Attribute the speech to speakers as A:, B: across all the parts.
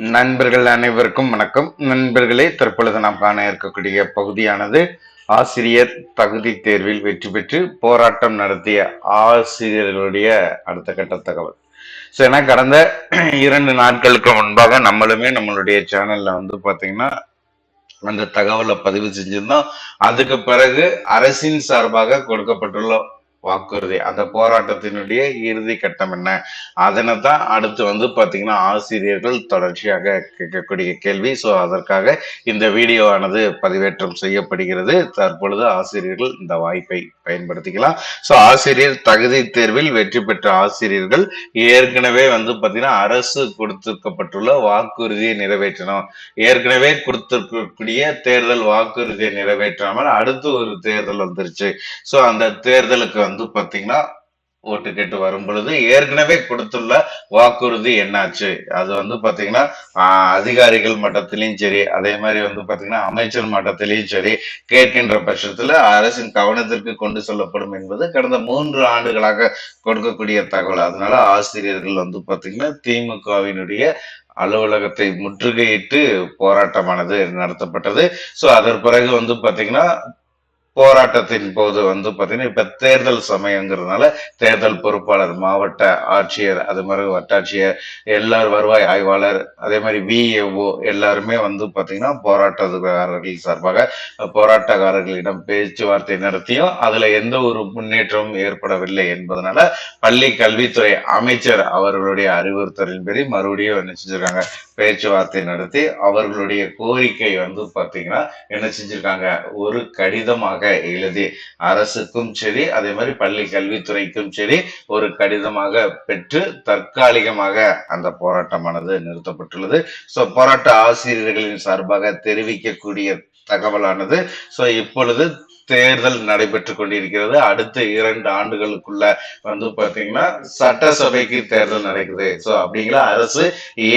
A: நண்பர்கள் அனைவருக்கும் வணக்கம். நண்பர்களே, தற்பொழுது நாம் காண இருக்கக்கூடிய பகுதியானது ஆசிரியர் தகுதி தேர்வில் வெற்றி பெற்று போராட்டம் நடத்திய ஆசிரியர்களுடைய அடுத்த கட்ட தகவல். ஏன்னா கடந்த 2 நாட்களுக்கு முன்பாக நம்மளுடைய சேனல்ல பாத்தீங்கன்னா அந்த தகவலை பதிவு செஞ்சிருந்தோம். அதுக்கு பிறகு அரசின் சார்பாக கொடுக்கப்பட்டுள்ள வாக்குறுதி, அந்த போராட்டத்தினுடைய இறுதி கட்டம் என்ன, அதனை தான் அடுத்து பாத்தீங்கன்னா ஆசிரியர்கள் தொடர்ச்சியாக கேட்கக்கூடிய கேள்வி. ஸோ அதற்காக இந்த வீடியோவானது பதிவேற்றம் செய்யப்படுகிறது. தற்பொழுது ஆசிரியர்கள் இந்த வாய்ப்பை பயன்படுத்திக்கலாம். ஸோ ஆசிரியர் தகுதி தேர்வில் வெற்றி பெற்ற ஆசிரியர்கள் ஏற்கனவே பாத்தீங்கன்னா அரசு கொடுத்திருக்கப்பட்டுள்ள வாக்குறுதியை நிறைவேற்றணும். ஏற்கனவே கொடுத்திருக்கக்கூடிய தேர்தல் வாக்குறுதியை நிறைவேற்றாமல் அடுத்து ஒரு தேர்தல் வந்துருச்சு. ஸோ அந்த தேர்தலுக்கு பாத்தீங்கன்னா ஓட்டு கேட்டு வரும் பொழுது ஏற்கனவே கொடுத்துள்ள வாக்குறுதி என்னாச்சு, அது பாத்தீங்கன்னா அதிகாரிகள் மட்டத்திலையும் சரி, அதே மாதிரி பாத்தீங்கன்னா அமைச்சர் மட்டத்திலையும் சரி கேட்கின்ற பட்சத்துல அரசின் கவனத்திற்கு கொண்டு செல்லப்படும் என்பது கடந்த 3 ஆண்டுகளாக கொடுக்கக்கூடிய தகவல். அதனால ஆசிரியர்கள் பாத்தீங்கன்னா திமுகவினுடைய அலுவலகத்தை முற்றுகையிட்டு போராட்டமானது நடத்தப்பட்டது. சோ அதன் பிறகு பாத்தீங்கன்னா போராட்டத்தின் போது பாத்தீங்கன்னா இப்ப தேர்தல் சமயங்கிறதுனால தேர்தல் பொறுப்பாளர், மாவட்ட ஆட்சியர், அது மாதிரி வட்டாட்சியர், எல்லாரும் வருவாய் ஆய்வாளர், அதே மாதிரி விஏஓ எல்லாருமே பாத்தீங்கன்னா போராட்டக்காரர்கள் சார்பாக போராட்டக்காரர்களிடம் பேச்சுவார்த்தை நடத்தியும் அதுல எந்த ஒரு முன்னேற்றமும் ஏற்படவில்லை என்பதனால பள்ளி கல்வித்துறை அமைச்சர் அவர்களுடைய அறிவுறுத்தலின்படி மறுபடியும் என்ன செஞ்சிருக்காங்க, பேச்சுவார்த்தை நடத்தி அவர்களுடைய கோரிக்கை பாத்தீங்கன்னா என்ன செஞ்சிருக்காங்க, ஒரு கடிதமாக எழுதி அரசுக்கும் சரி, அதே மாதிரி பள்ளி கல்வித்துறைக்கும் சரி ஒரு கடிதமாக பெற்று தற்காலிகமாக அந்த போராட்டமானது நிறுத்தப்பட்டுள்ளது. சோ போராட்ட ஆசிரியர்களின் சார்பாக தெரிவிக்கக்கூடிய தகவலானது, சோ இப்பொழுது தேர்தல் நடைபெற்றுக் கொண்டிருக்கிறது. அடுத்த 2 ஆண்டுகளுக்குள்ள பாத்தீங்கன்னா சட்டசபைக்கு தேர்தல் நடக்குது. சோ அப்படிங்கிற அரசு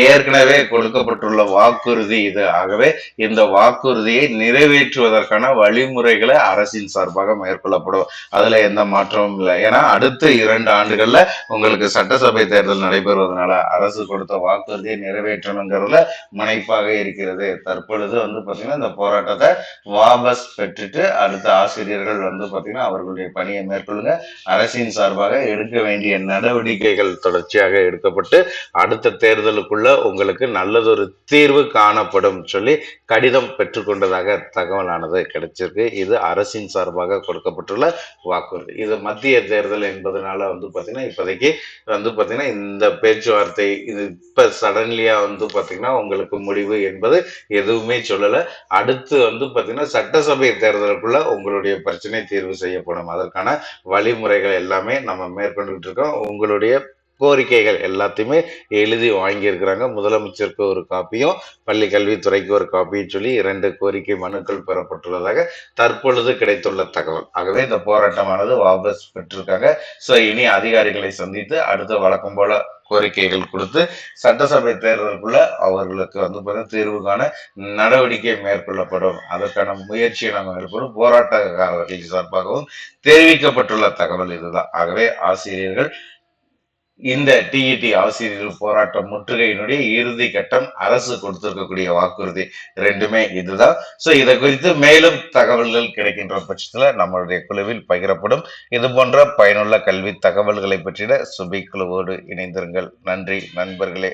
A: ஏற்கனவே கொடுக்கப்பட்டுள்ள வாக்குறுதி இது. ஆகவே இந்த வாக்குறுதியை நிறைவேற்றுவதற்கான வழிமுறைகளை அரசின் சார்பாக மேற்கொள்ளப்படும். அதுல எந்த மாற்றமும் இல்லை. ஏன்னா அடுத்த 2 ஆண்டுகள்ல உங்களுக்கு சட்டசபை தேர்தல் நடைபெறுவதனால அரசு கொடுத்த வாக்குறுதியை நிறைவேற்றணுங்கிறதுல முனைப்பாக இருக்கிறது. தற்பொழுது பாத்தீங்கன்னா இந்த போராட்டத்தை வாபஸ் பெற்றுட்டு அடுத்த ஆசிரியர்கள் பாத்தீங்கன்னா அவர்களுடைய பணியை மேற்கொள்ளுங்க. அரசின் சார்பாக எடுக்க வேண்டிய நடவடிக்கைகள் தொடர்ச்சியாக எடுக்கப்பட்டு அடுத்த தேர்தலுக்குள்ள உங்களுக்கு நல்லதொரு தீர்வு காணப்படும் சொல்லி கடிதம் பெற்றுக்கொண்டதாக தகவலானது கிடைச்சிருக்கு. இது அரசின் சார்பாக கொடுக்கப்பட்டுள்ள வாக்குறுதி. இது மத்திய தேர்தல் என்பதனால பாத்தீங்கன்னா இப்போதைக்கு பாத்தீங்கன்னா இந்த பேச்சுவார்த்தை இது இப்ப சடன்லியா பாத்தீங்கன்னா உங்களுக்கு முடிவு என்பது எதுவுமே சொல்லல. அடுத்து பாத்தீங்கன்னா சட்டசபை தேர்தலுக்குள்ள உங்களுடைய பிரச்சனை தீர்வு செய்யப்படும். அதற்கான வழிமுறைகள் எல்லாமே நம்ம மேற்கொண்டுட்டு இருக்கோம். உங்களுடைய கோரிக்கைகள் எல்லாத்தையுமே எழுதி வாங்கியிருக்கிறாங்க. முதலமைச்சருக்கு ஒரு காப்பியும் பள்ளி கல்வித்துறைக்கு ஒரு காப்பியும் சொல்லி 2 கோரிக்கை மனுக்கள் பெறப்பட்டுள்ளதாக தற்பொழுது கிடைத்துள்ள தகவல். ஆகவே இந்த போராட்டமானது வாபஸ் பெற்றிருக்காங்க. சோ இனி அதிகாரிகளை சந்தித்து அடுத்த வழக்கம் போல கோரிக்கைகள் கொடுத்து சட்டசபை தேர்தலுக்குள்ள அவர்களுக்கு தீர்வு காண நடவடிக்கை மேற்கொள்ளப்படும். அதற்கான முயற்சியை நம்ம மேற்கொள்ளும். போராட்டக்காரர்கள் சார்பாகவும் தெரிவிக்கப்பட்டுள்ள தகவல் இதுதான். ஆகவே ஆசிரியர்கள் இந்த டிஇடி ஆசிரியர்கள் போராட்ட முற்றுகையினுடைய இறுதி கட்டம் அரசு கொடுத்திருக்கக்கூடிய வாக்குறுதி ரெண்டுமே இதுதான். சோ இதை குறித்து மேலும் தகவல்கள் கிடைக்கின்ற பட்சத்துல நம்மளுடைய குழுவில் பகிரப்படும். இது போன்ற பயனுள்ள கல்வி தகவல்களை பற்றிட சுபி குழுவோடு இணைந்திருங்கள். நன்றி நண்பர்களே.